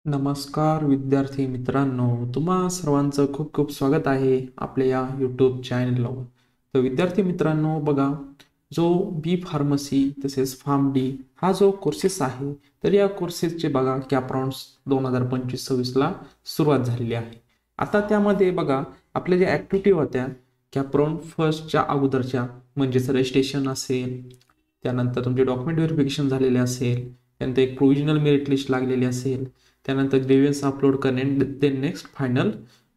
नमस्कार विद्यार्थी मित्रांनो, तुम्हा सर्वांचं खूप खूप स्वागत आहे आपल्या या यूट्यूब चॅनलवर. तर विद्यार्थी मित्रांनो बघा, जो बी फार्मसी तसेच फार्म डी हा जो कोर्सेस आहे, तर या कोर्सेसचे बघा कॅप राउंड्स 2025-26ला सुरुवात झालेली आहे. आता त्यामध्ये बघा आपल्या ज्या ॲक्टिव्हिटी होत्या कॅप राउंड फर्स्टच्या अगोदरच्या, म्हणजेच रजिस्ट्रेशन असेल, त्यानंतर तुमचे डॉक्युमेंट व्हेरिफिकेशन झालेले असेल, त्यानंतर एक प्रोव्हिजनल मेरिट लिस्ट लागलेली असेल, त्यानंतर ग्रेव्हियन्स अपलोड करणे, ते नेक्स्ट फायनल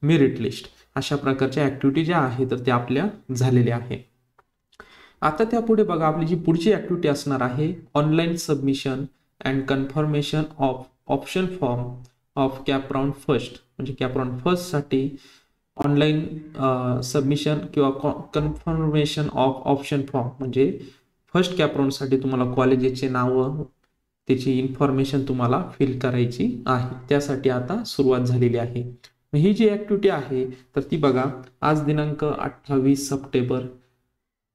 मेरिट लिस्ट, अशा प्रकारच्या ॲक्टिव्हिटी ज्या आहेत तर त्या आपल्या झालेल्या आहे. आता त्यापुढे बघा आपली जी पुढची ॲक्टिव्हिटी असणार आहे, online submission and confirmation of option form of CAP round first. म्हणजे कॅप राउंड फर्स्टसाठी ऑनलाईन सबमिशन किंवा कन्फर्मेशन ऑफ ऑप्शन फॉर्म, म्हणजे फर्स्ट कॅप राउंडसाठी तुम्हाला कॉलेजेसचे नावं, त्याची इन्फॉर्मेशन तुम्हाला फिल करायची आहे. त्यासाठी आता सुरुवात झालेली आहे. ही जी ॲक्टिव्हिटी आहे तर ती बघा आज दिनांक 28 सप्टेंबर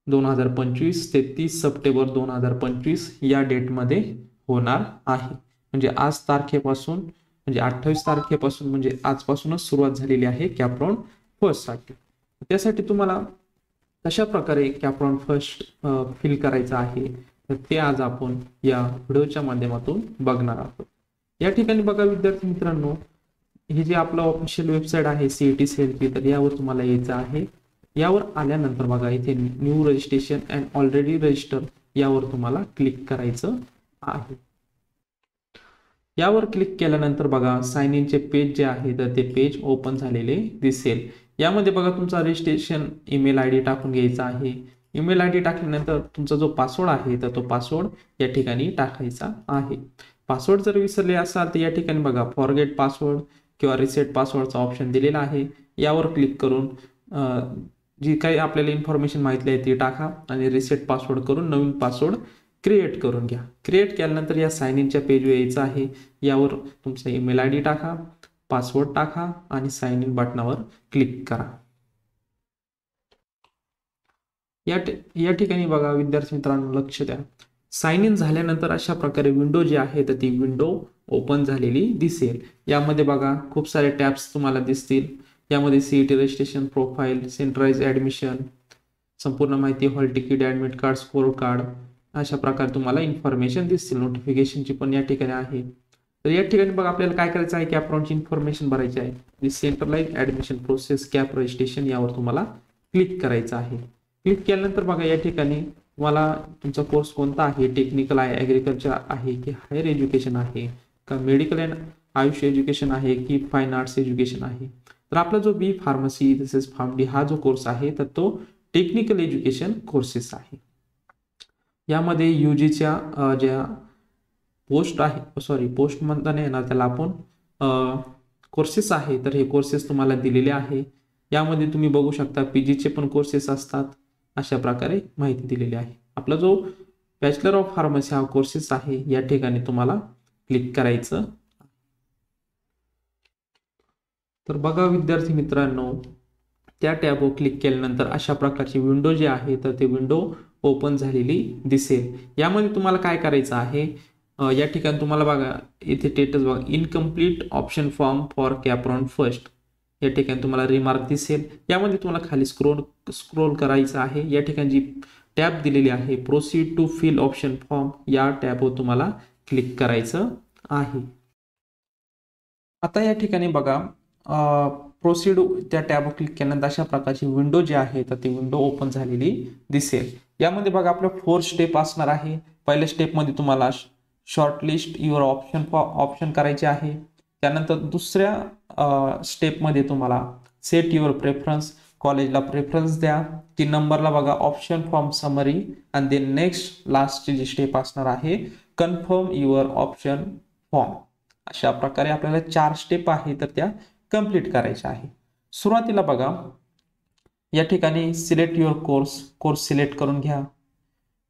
2025 ते 30 सप्टेंबर 2025 या डेटमध्ये होणार आहे. म्हणजे आज तारखेपासून, म्हणजे 28 तारखेपासून, म्हणजे आजपासूनच सुरुवात झालेली आहे कॅप राउंड फर्स्टसाठी. त्यासाठी तुम्हाला कशा प्रकारे कॅप राउंड फर्स्ट फिल करायचं आहे तर ते आज आपण या व्हिडिओच्या माध्यमातून बघणार आहोत. या ठिकाणी बघा विद्यार्थी मित्रांनो, हे जे आपलं ऑफिशियल वेबसाईट आहे CET सेलची, तर यावर तुम्हाला यायचं आहे. यावर आल्यानंतर बघा इथे new registration and already register यावर तुम्हाला क्लिक करायचं आहे. यावर क्लिक केल्यानंतर बघा साइन इनचे पेज जे आहे तर ते पेज ओपन झालेले दिसेल. यामध्ये बघा तुमचा रजिस्ट्रेशन ईमेल ID टाकून घ्यायचा आहे. ईमेल ID टाकल्यानंतर तुमचा जो पासवर्ड आहे तर तो पासवर्ड या ठिकाणी टाकायचा आहे. पासवर्ड जर विसरले असाल तर या ठिकाणी बघा फॉरगेट पासवर्ड किंवा रिसेट पासवर्डचा ऑप्शन दिलेला आहे. यावर क्लिक करून जी काही आपल्याला इन्फॉर्मेशन माहिती आहे ती टाका आणि रिसेट पासवर्ड करून नवीन पासवर्ड क्रिएट करून घ्या. क्रिएट केल्यानंतर या साइन इनच्या पेजवर यायचं आहे. यावर तुमचा ईमेल ID टाका, पासवर्ड टाका आणि साइन इन बटनावर क्लिक करा. या ठिकाणी बघा विद्यार्थी मित्रांनो लक्ष द्या, साइन इन झाल्यानंतर अशा प्रकारे विंडो जी आहे तर ती विंडो ओपन झालेली दिसेल. यामध्ये बघा खूप सारे टॅब्स तुम्हाला दिसतील. यामध्ये CET registration, profile, centralised admission, संपूर्ण माहिती, hall ticket, admit card, score card, अशा प्रकारे तुम्हाला इन्फॉर्मेशन दिसतील. नोटिफिकेशनची पण या ठिकाणी आहे. तर या ठिकाणी बघा आपल्याला काय करायचं आहे, कॅप राउंडची इन्फॉर्मेशन भरायची आहे. Centralised admission process CAP registration यावर तुम्हाला क्लिक करायचं आहे. क्लिक केल्यानंतर बघा या ठिकाणी तुम्हाला तुमचा कोर्स कोणता आहे, टेक्निकल आहे, ॲग्रिकल्चर आहे की हायर एज्युकेशन आहे का मेडिकल अँड आयुष एज्युकेशन आहे की फाईन आर्ट्स एज्युकेशन आहे. तर आपला जो बी फार्मसी तसेच फार्म डी हा जो कोर्स आहे तर तो टेक्निकल एज्युकेशन कोर्सेस आहे. यामध्ये UGच्या ज्या पोस्ट आहे, पोस्ट म्हणताना येणार त्याला आपण कोर्सेस आहे, तर हे कोर्सेस तुम्हाला दिलेले आहे. यामध्ये तुम्ही बघू शकता PGचे पण कोर्सेस असतात. अशा प्रकारे माहिती दिलेली आहे. आपला जो बॅचलर ऑफ फार्मसी हा कोर्सेस आहे या ठिकाणी तुम्हाला क्लिक करायचं. तर बघा विद्यार्थी मित्रांनो, त्या टॅबवर क्लिक केल्यानंतर अशा प्रकारची विंडो जी आहे तर ते विंडो ओपन झालेली दिसेल. यामध्ये तुम्हाला काय करायचं आहे, या ठिकाणी तुम्हाला बघा इथे स्टेटस बघा, incomplete option form for cap round first, या ठिकाणी तुम्हाला रिमार्क दिसेल. यामध्ये तुम्हाला खाली स्क्रोल करायचं आहे. या ठिकाणी जी टॅब दिलेली आहे proceed to fill option form, या टॅबवर तुम्हाला क्लिक करायचं आहे. आता या ठिकाणी बघा प्रोसीड त्या टॅबवर क्लिक केल्यानंतर अशा प्रकारची विंडो जी आहे तर ती विंडो ओपन झालेली दिसेल. यामध्ये बघा आपल्या 4 स्टेप असणार आहे. पहिल्या स्टेपमध्ये तुम्हाला शॉर्टलिस्ट युअर ऑप्शन करायचे आहे. त्यानंतर दुसऱ्या स्टेपमध्ये तुम्हाला सेट युअर प्रेफरन्स, कॉलेजला प्रेफरन्स द्या. 3 नंबरला बघा ऑप्शन फॉर्म समरी आणि देन नेक्स्ट लास्टची जी स्टेप असणार आहे कन्फर्म युअर ऑप्शन फॉर्म. अशा प्रकारे आपल्याला 4 स्टेप आहे तर त्या कंप्लीट करायच्या आहे. सुरुवातीला बघा या ठिकाणी सिलेक्ट युअर कोर्स सिलेक्ट करून घ्या.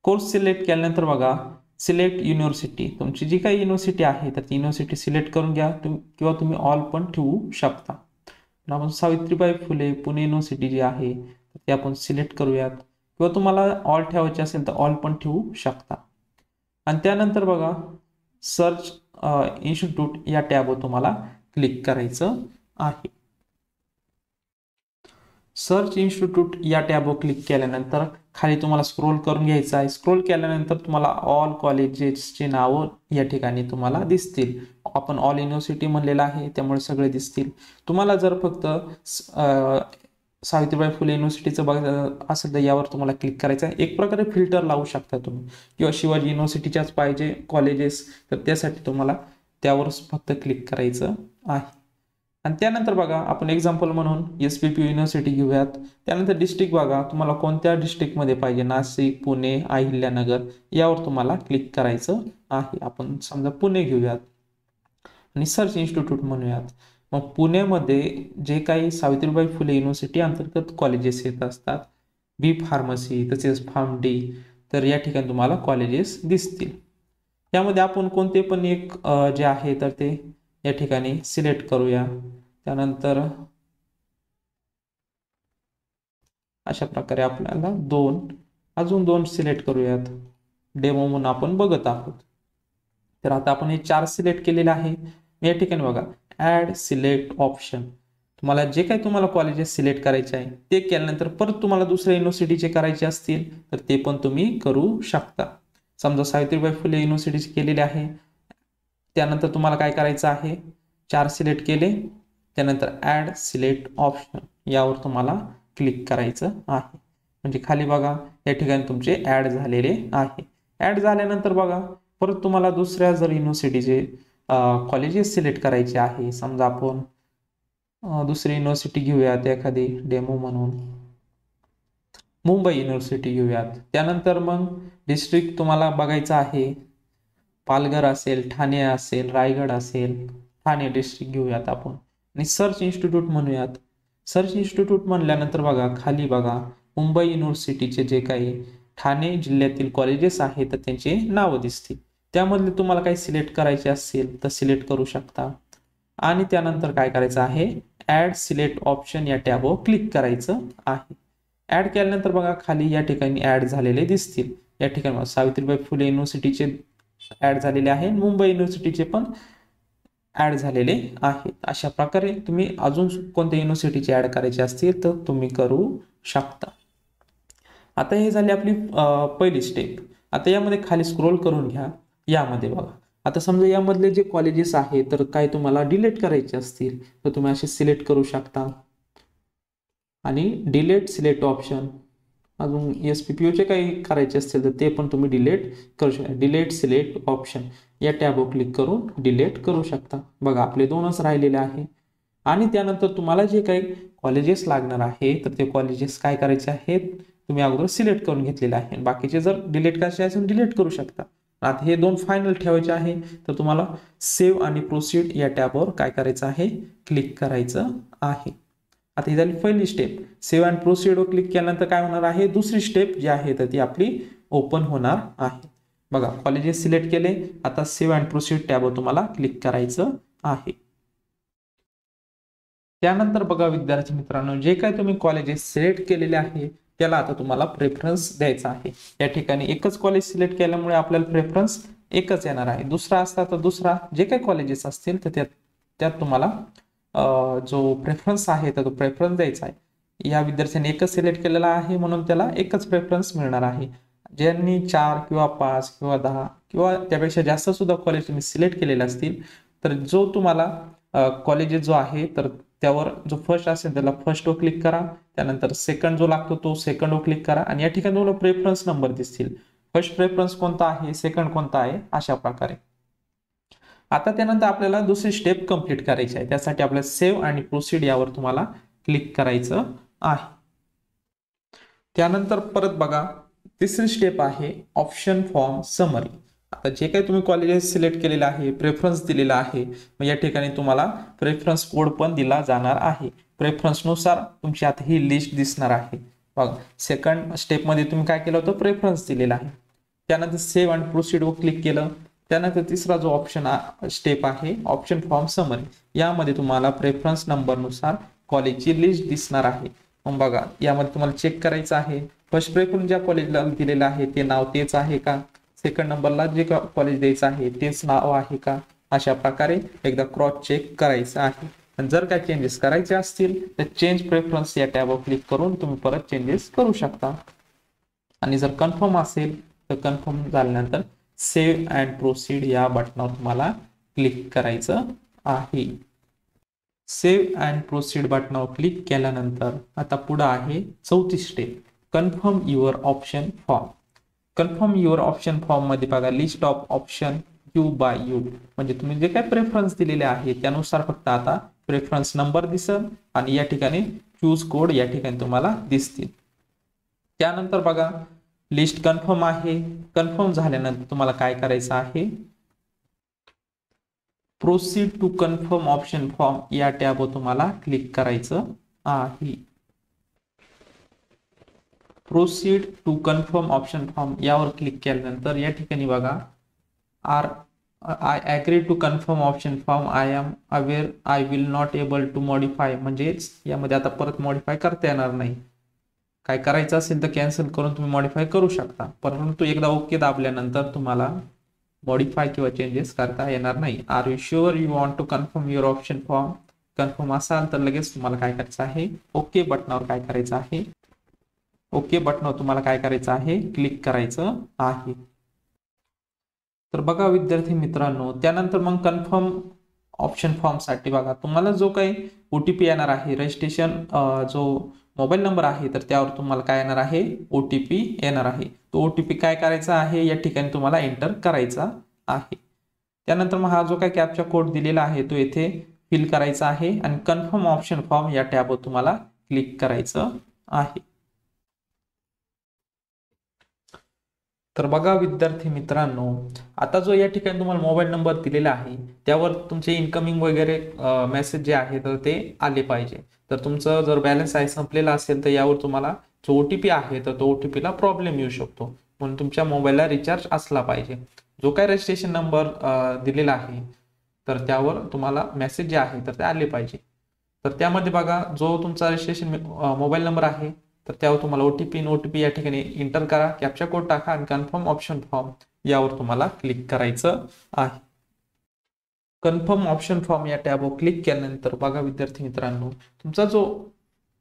कोर्स सिलेक्ट केल्यानंतर बघा सिलेक्ट युनिव्हर्सिटी, तुमची जी काही युनिव्हर्सिटी आहे तर ती युनिव्हर्सिटी सिलेक्ट करून घ्या. किंवा तुम्ही ऑल पण ठेवू शकता. आपण सावित्रीबाई फुले पुणे युनिव्हर्सिटी जी आहे ते आपण सिलेक्ट करूयात. किंवा तुम्हाला ऑल ठेवायचे असेल तर ऑल पण ठेवू शकता. आणि त्यानंतर बघा सर्च इन्स्टिट्यूट या टॅबवर तुम्हाला क्लिक करायचं आहे. सर्च इन्स्टिट्यूट या टॅबवर क्लिक केल्यानंतर खाली तुम्हाला स्क्रोल करून घ्यायचं आहे. स्क्रोल केल्यानंतर तुम्हाला ऑल कॉलेजेसची नावं या ठिकाणी तुम्हाला दिसतील. आपण ऑल युनिव्हर्सिटी म्हणलेलं आहे त्यामुळे सगळे दिसतील. तुम्हाला जर फक्त सावित्रीबाई फुले युनिव्हर्सिटीचं बघायचं असेल तर यावर तुम्हाला क्लिक करायचं आहे. एक प्रकारे फिल्टर लावू शकता तुम्ही, किंवा शिवाजी युनिव्हर्सिटीच्याच पाहिजे कॉलेजेस तर त्यासाठी तुम्हाला त्यावर फक्त क्लिक करायचं आहे. आणि त्यानंतर बघा आपण एक्झाम्पल म्हणून SPPU युनिव्हर्सिटी घेऊयात. त्यानंतर डिस्ट्रिक्ट बघा तुम्हाला कोणत्या डिस्ट्रिक्टमध्ये पाहिजे, नाशिक, पुणे, अहिल्यानगर यावर तुम्हाला क्लिक करायचं आहे. आपण समजा पुणे घेऊयात आणि सर्च इन्स्टिट्यूट म्हणूयात. मग पुण्यामध्ये जे काही सावित्रीबाई फुले युनिव्हर्सिटी अंतर्गत कॉलेजेस येत असतात, बी फार्मसी तसेच फार्मडी, तर या ठिकाणी तुम्हाला कॉलेजेस दिसतील. यामध्ये आपण कोणते पण एक जे आहे तर ते या ठिकाणी सिलेक्ट करूया. त्यानंतर अशा प्रकारे आपल्याला अजून दोन सिलेक्ट करूयात. डेमो म्हणून आपण बघत आहोत. तर आता आपण हे 4 सिलेक्ट केलेले आहे. या ठिकाणी बघा ऍड सिलेक्ट ऑप्शन, तुम्हाला जे काही तुम्हाला कॉलेजेस सिलेक्ट करायचे आहे ते केल्यानंतर परत तुम्हाला दुसऱ्या युनिव्हर्सिटीचे करायचे असतील तर ते पण तुम्ही करू शकता. समजा सावित्रीबाई फुले युनिव्हर्सिटीचे केलेले आहे. त्यानंतर तुम्हाला काय करायचं आहे, 4 सिलेक्ट केले, त्यानंतर ऍड सिलेक्ट ऑप्शन यावर तुम्हाला क्लिक करायचं आहे. म्हणजे खाली बघा या ठिकाणी तुमचे ऍड झालेले आहे. ऍड झाल्यानंतर बघा परत तुम्हाला दुसऱ्या जर युनिव्हर्सिटीचे कॉलेजेस सिलेक्ट करायचे आहे. समजा आपण दुसरी युनिव्हर्सिटी घेऊयात, एखादी डेमो म्हणून मुंबई युनिव्हर्सिटी घेऊयात. त्यानंतर मग डिस्ट्रिक्ट तुम्हाला बघायचं आहे, पालघर असेल, ठाणे असेल, रायगड असेल, ठाणे डिस्ट्रिक्ट घेऊयात आपण. आणि सर्च इन्स्टिट्यूट म्हणूयात. सर्च इन्स्टिट्यूट म्हणल्यानंतर बघा खाली बघा मुंबई युनिव्हर्सिटीचे जे काही ठाणे जिल्ह्यातील कॉलेजेस आहेत तर त्यांचे नावं दिसतील. त्यामधले तुम्हाला काही सिलेक्ट करायचे असेल तर सिलेक्ट करू शकता. आणि त्यानंतर काय करायचं आहे, ऍड सिलेक्ट ऑप्शन या टॅबवर क्लिक करायचं आहे. ऍड केल्यानंतर बघा खाली या ठिकाणी ऍड झालेले दिसतील. या ठिकाणी सावित्रीबाई फुले युनिव्हर्सिटीचे ऍड झालेले आहे, मुंबई युनिव्हर्सिटीचे पण ऍड झालेले आहेत. अशा प्रकारे तुम्ही अजून कोणत्या युनिव्हर्सिटीचे ऍड करायचे असतील तर तुम्ही करू शकता. आता हे झाली आपली पहिली स्टेप. आता यामध्ये खाली स्क्रोल करून घ्या. यामध्ये बघा आता समजा यामधले जे कॉलेजेस आहेत तर काय तुम्हाला डिलीट करायचे असतील तर तुम्ही असे सिलेक्ट करू शकता. आणि डिलीट सिलेक्ट ऑप्शन, अजून SPPUचे काही करायचे असतील तर ते पण तुम्ही डिलीट करू शकता. डिलीट सिलेक्ट ऑप्शन या टॅबवर क्लिक करून डिलीट करू शकता. बघा आपले 2च राहिलेले आहे. आणि त्यानंतर तुम्हाला जे काही कॉलेजेस लागणार आहे तर ते कॉलेजेस काय करायचे आहेत तुम्ही अगोदर सिलेक्ट करून घेतलेले आहे. बाकीचे जर डिलीट करायचे असेल डिलीट करू शकता. आता हे 2 फायनल ठेवायचे आहे तर तुम्हाला सेव्ह आणि प्रोसीड या टॅबवर काय करायचं आहे, क्लिक करायचं आहे. आता ही झाली पहिली स्टेप. सेव्ह अँड प्रोसीड वर क्लिक केल्यानंतर काय होणार आहे, दुसरी स्टेप जी आहे तर ती आपली ओपन होणार आहे. बघा कॉलेजेस सिलेक्ट केले. आता सेव्ह अँड प्रोसीड टॅबवर तुम्हाला क्लिक करायचं आहे. त्यानंतर बघा विद्यार्थी मित्रांनो, जे काही तुम्ही कॉलेजेस सिलेक्ट केलेले आहे त्याला आता तुम्हाला प्रेफरन्स द्यायचा आहे. या ठिकाणी एकच कॉलेज सिलेक्ट केल्यामुळे आपल्याला प्रेफरन्स एकच येणार आहे. दुसरा असता तर दुसरा जे काही कॉलेजेस असतील तर त्यात तुम्हाला जो प्रेफरन्स आहे तर तो प्रेफरन्स द्यायचा आहे. या विद्यार्थ्यांनी एकच सिलेक्ट केलेला आहे म्हणून त्याला एकच प्रेफरन्स मिळणार आहे. ज्यांनी 4 किंवा 5 किंवा 10 किंवा त्यापेक्षा जास्त सुद्धा कॉलेज तुम्ही सिलेक्ट केलेले असतील तर जो तुम्हाला कॉलेजेस जो आहे तर त्यावर जो फर्स्ट असेल त्याला फर्स्ट वर क्लिक करा. त्यानंतर सेकंड जो लागतो तो सेकंड वर क्लिक करा. आणि या ठिकाणी तुम्हाला प्रेफरन्स नंबर दिसतील. फर्स्ट प्रेफरन्स कोणता आहे, सेकंड कोणता आहे, अशा प्रकारे. आता त्यानंतर आपल्याला दुसरी स्टेप कंप्लीट करायची आहे. त्यासाठी आपल्याला सेव्ह आणि प्रोसीड यावर तुम्हाला क्लिक करायचं आहे. त्यानंतर परत बघा तिसरी स्टेप आहे ऑप्शन फॉर्म समरी. आता जे काही तुम्ही कॉलेजेस सिलेक्ट केलेलं आहे, प्रेफरन्स दिलेला आहे, मग या ठिकाणी तुम्हाला प्रेफरन्स कोड पण दिला जाणार आहे. प्रेफरन्स नुसार तुमची आता ही लिस्ट दिसणार आहे. बघा सेकंड स्टेपमध्ये तुम्ही काय केलं होतं, प्रेफरन्स दिलेला आहे. त्यानंतर सेव्ह अँड प्रोसीड वर क्लिक केलं. त्यानंतर तिसरा जो ऑप्शन स्टेप आहे ऑप्शन फॉर्म समरी, यामध्ये तुम्हाला प्रेफरन्स नंबर नुसार कॉलेजची लिस्ट दिसणार आहे. मग बघा यामध्ये तुम्हाला चेक करायचं आहे फर्स्ट प्रेफरन्स ज्या कॉलेजला दिलेलं आहे ते नाव तेच आहे का, सेकंड नंबरला जे कॉलेज द्यायचं आहे तेच नाव आहे का, अशा प्रकारे एकदा क्रॉस चेक करायचं आहे. आणि जर काय चेंजेस करायचे असतील तर चेंज प्रेफरन्स या टॅबवर क्लिक करून तुम्ही परत चेंजेस करू शकता. आणि जर कन्फर्म असेल तर कन्फर्म झाल्यानंतर सेव्ह अँड प्रोसीड या बटनावर तुम्हाला क्लिक करायचं आहे. सेव्ह अँड प्रोसीड बटनावर क्लिक केल्यानंतर आता पुढे आहे चौथी step, confirm your option form. Confirm your option form मध्ये बघा list of option you by you, म्हणजे तुम्ही जे काय प्रेफरन्स दिलेले आहे त्यानुसार फक्त आता प्रेफरन्स नंबर दिसेल आणि या ठिकाणी चूज कोड या ठिकाणी तुम्हाला दिसतील. त्यानंतर बघा लिस्ट कन्फर्म आहे. कन्फर्म झाल्यानंतर तुम्हाला काय करायचं आहे, proceed to confirm option form या टॅबवर तुम्हाला क्लिक करायचं आहे. Proceed to confirm option form यावर क्लिक केल्यानंतर या ठिकाणी बघा I agree to confirm option form, I am aware I will not able to modify, म्हणजेच यामध्ये आता परत मॉडिफाय करता येणार नाही. काय करायचं असेल तर कॅन्सल करून तुम्ही मॉडिफाय करू शकता, परंतु एकदा ओके दाबल्यानंतर तुम्हाला मॉडिफाय किंवा चेंजेस करता येणार नाही. Are you sure you want to confirm your option form, confirm असाल तर लगेच तुम्हाला काय करायचं आहे, ओके बटनावर काय करायचं आहे, ओके बटनावर तुम्हाला काय करायचं आहे, क्लिक करायचं आहे. तर बघा विद्यार्थी मित्रांनो, त्यानंतर मग कन्फर्म ऑप्शन फॉर्म साठी बघा तुम्हाला जो काही ओटीपी येणार आहे, रजिस्ट्रेशन जो मोबाईल नंबर आहे तर त्यावर तुम्हाला काय येणार आहे, ओटीपी येणार आहे. तो ओटीपी काय करायचा आहे, या ठिकाणी तुम्हाला एंटर करायचा आहे. त्यानंतर मग हा जो काही कॅप्चा कोड दिलेला आहे तो येथे फिल करायचा आहे आणि कन्फर्म ऑप्शन फॉर्म या टॅबवर तुम्हाला क्लिक करायचं आहे. तर बघा विद्यार्थी मित्रांनो, आता जो या ठिकाणी तुम्हाला मोबाईल नंबर दिलेला आहे त्यावर तुमचे इन्कमिंग वगैरे मेसेज जे आहे तर ते आले पाहिजे. तर तुमचं जर बॅलन्स आहे संपलेला असेल तर यावर तुम्हाला जो ओटीपी आहे तर तो ओटीपीला प्रॉब्लेम येऊ शकतो, म्हणून तुमच्या मोबाईलला रिचार्ज असला पाहिजे. जो काय रजिस्ट्रेशन नंबर दिलेला आहे तर त्यावर तुम्हाला मेसेज जे आहे तर ते आले पाहिजे. तर त्यामध्ये बघा जो तुमचा रजिस्ट्रेशन मोबाईल नंबर आहे तर त्यावर तुम्हाला ओटीपी या ठिकाणी एंटर करा, कॅप्चा कोड टाका आणि कन्फर्म ऑप्शन फॉर्म यावर तुम्हाला क्लिक करायचं आहे. कन्फर्म ऑप्शन फॉर्म या टॅबवर क्लिक केल्यानंतर बघा विद्यार्थी मित्रांनो, तुमचा जो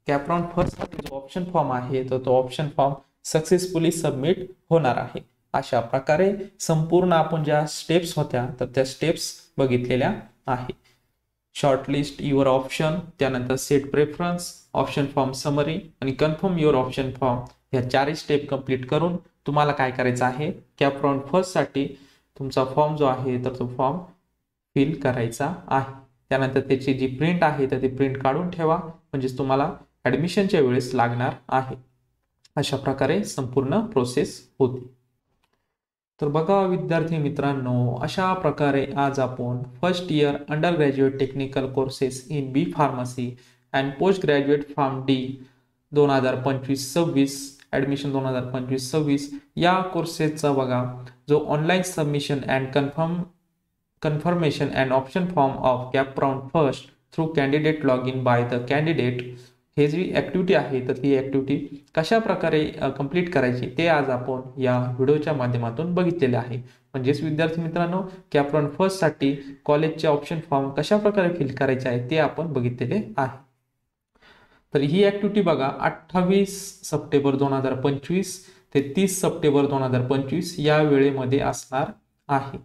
कॅपराउंड फर्स्ट जो ऑप्शन फॉर्म आहे तर तो ऑप्शन फॉर्म सक्सेसफुली सबमिट होणार आहे. अशा प्रकारे संपूर्ण आपण ज्या स्टेप्स होत्या तर त्या स्टेप्स बघितलेल्या आहे. शॉर्टलिस्ट युअर ऑप्शन, त्यानंतर set preference, option form summary आणि कन्फर्म युअर ऑप्शन फॉर्म या चारही स्टेप कंप्लीट करून तुम्हाला काय करायचं आहे, कॅपराउंड फर्स्ट साठी तुमचा फॉर्म जो आहे तर तो फॉर्म फिल करायचा आहे. त्यानंतर त्याची जी प्रिंट आहे तर ती प्रिंट काढून ठेवा, म्हणजेच तुम्हाला ऍडमिशनच्या वेळेस लागणार आहे. अशा प्रकारे संपूर्ण प्रोसेस होती. तर बघा विद्यार्थी मित्रांनो, अशा प्रकारे आज आपण first year under graduate technical courses in B pharmacy and post graduate pharm D 2025-26 admission 2025-26 या कोर्सेसचा बघा जो online submission and confirmation and option form of CAP round first through candidate log in by the candidate हे जी activity आहे तर ती activity कशा प्रकारे कंप्लीट करायची ते आज आपण या व्हिडिओच्या माध्यमातून बघितलेले आहे. म्हणजेच विद्यार्थी मित्रांनो, कॅप राउंड फर्स्ट साठी कॉलेजचे ऑप्शन फॉर्म कशा प्रकारे फिल करायचे आहे ते आपण बघितलेले आहे. तर ही ॲक्टिव्हिटी बघा 28 सप्टेंबर 2025 ते 30 सप्टेंबर 2025 या वेळेमध्ये असणार आहे.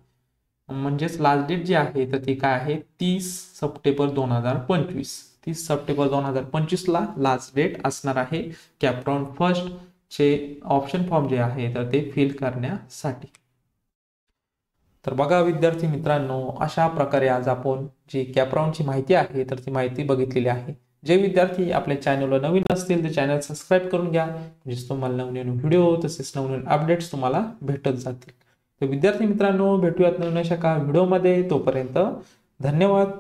म्हणजेच लास्ट डेट जी आहे तर ती काय आहे, 30 सप्टेंबर 2025. 30 सप्टेंबर 2025 ला लास्ट डेट असणार आहे कॅप राउंड फर्स्ट चे ऑप्शन फॉर्म जे आहे तर ते फिल करण्यासाठी. तर बघा विद्यार्थी मित्रांनो, अशा प्रकारे आज आपण जी कॅप राउंडची माहिती आहे तर ती माहिती बघितलेली आहे. जे विद्यार्थी आपल्या चॅनलला नवीन असतील ते चॅनल सबस्क्राईब करून घ्या, म्हणजे तुम्हाला नवनवीन व्हिडिओ तसेच नवनवीन अपडेट्स तुम्हाला भेटत जातील. तर विद्यार्थी मित्रांनो, भेटूयात नवीन अशा का व्हिडिओमध्ये. तोपर्यंत धन्यवाद.